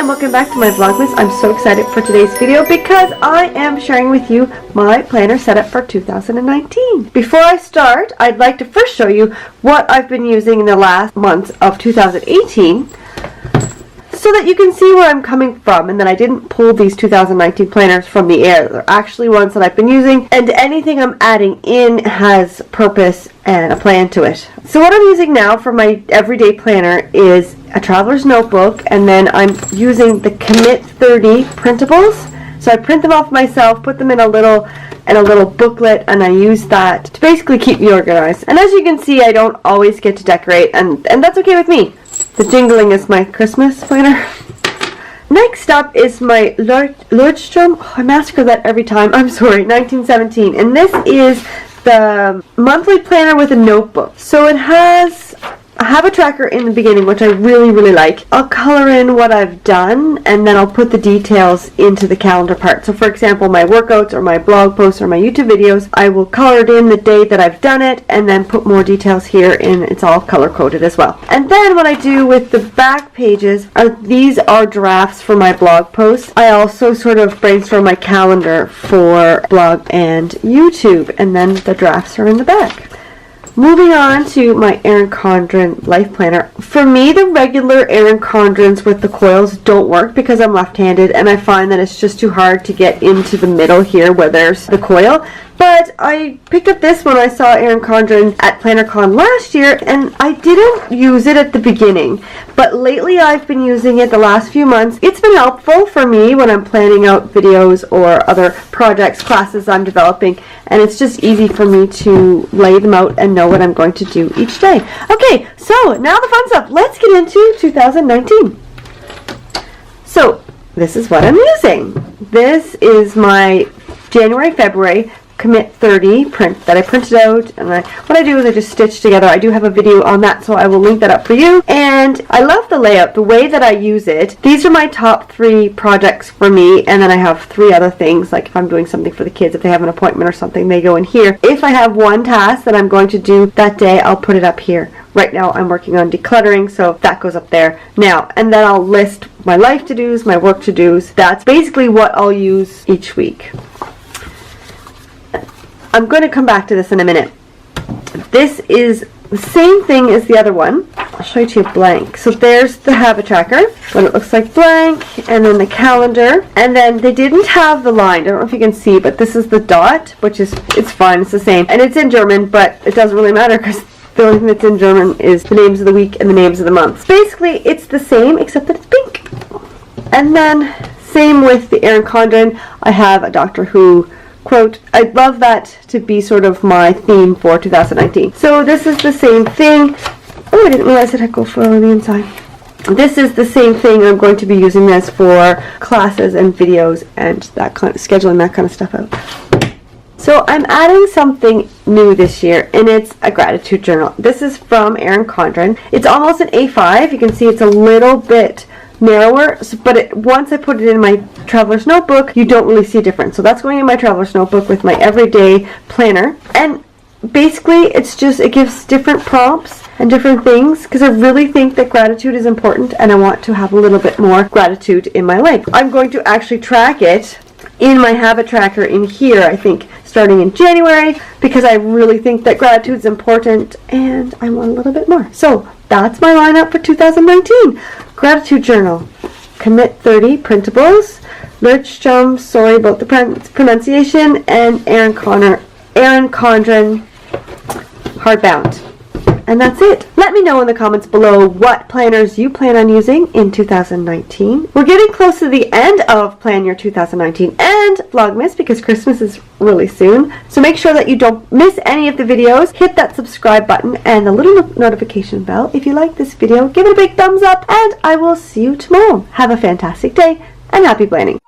and welcome back to my Vlogmas. I'm so excited for today's video because I am sharing with you my planner setup for 2019. Before I start, I'd like to first show you what I've been using in the last months of 2018 so that you can see where I'm coming from and that I didn't pull these 2019 planners from the air. They're actually ones that I've been using, and anything I'm adding in has purpose and a plan to it. So what I'm using now for my everyday planner is a traveler's notebook, and then I'm using the Commit 30 printables. So I print them off myself, put them in a little booklet, and I use that to basically keep me organized. And as you can see, I don't always get to decorate, and that's okay with me. The jingling is my Christmas planner. Next up is my Lordstrom. Oh, I massacre that every time. I'm sorry, 1917. And this is the monthly planner with a notebook. So it has a habit tracker in the beginning, which I really like. I'll color in what I've done, and then I'll put the details into the calendar part. So for example, my workouts or my blog posts or my YouTube videos, I will color it in the day that I've done it, and then put more details here, and it's all color coded as well. And then what I do with the back pages are, these are drafts for my blog posts. I also sort of brainstorm my calendar for blog and YouTube, and then the drafts are in the back. Moving on to my Erin Condren Life Planner. For me, the regular Erin Condrens with the coils don't work because I'm left-handed, and I find that it's just too hard to get into the middle here where there's the coil. But I picked up this when I saw Erin Condren at PlannerCon last year, and I didn't use it at the beginning. But lately I've been using it the last few months. It's been helpful for me when I'm planning out videos or other projects, classes I'm developing, and it's just easy for me to lay them out and know what I'm going to do each day. Okay, so now the fun stuff. Let's get into 2019. So this is what I'm using. This is my January-February Commit 30 print that I printed out, and what I do is I just stitch together. I do have a video on that, so I will link that up for you. And I love the layout, the way that I use it. These are my top 3 projects for me, and then I have 3 other things, like if I'm doing something for the kids, if they have an appointment or something, they go in here. If I have one task that I'm going to do that day, I'll put it up here. Right now I'm working on decluttering, so that goes up there now. And then I'll list my life to-dos, my work to-dos. That's basically what I'll use each week. I'm going to come back to this in a minute. This is the same thing as the other one. I'll show you to you blank. So there's the habit tracker, what it looks like blank, and then the calendar. And then they didn't have the line. I don't know if you can see, but this is the dot, which is, it's fine, it's the same. And it's in German, but it doesn't really matter because the only thing that's in German is the names of the week and the names of the months. Basically, it's the same, except that it's pink. And then, same with the Erin Condren. I have a Doctor Who quote. I'd love that to be sort of my theme for 2019. So this is the same thing. Oh, I didn't realize it had go foil on the inside. This is the same thing. I'm going to be using this for classes and videos and that kind of scheduling that kind of stuff out. So I'm adding something new this year, and it's a gratitude journal. This is from Erin Condren. It's almost an A5. You can see it's a little bit narrower, but once I put it in my traveler's notebook, you don't really see a difference. So that's going in my traveler's notebook with my everyday planner, and basically it's just, it gives different prompts and different things because I really think that gratitude is important, and I want to have a little bit more gratitude in my life. I'm going to actually track it in my habit tracker in here, I think starting in January, because I really think that gratitude is important and I want a little bit more. So that's my lineup for 2019. Gratitude journal, Commit 30 printables, Lordstrom, sorry about the pronunciation, and Erin Condren hardbound. And that's it. Let me know in the comments below what planners you plan on using in 2019. We're getting close to the end of Plan Your 2019 and Vlogmas because Christmas is really soon. So make sure that you don't miss any of the videos. Hit that subscribe button and the little notification bell. If you like this video, give it a big thumbs up, and I will see you tomorrow. Have a fantastic day and happy planning.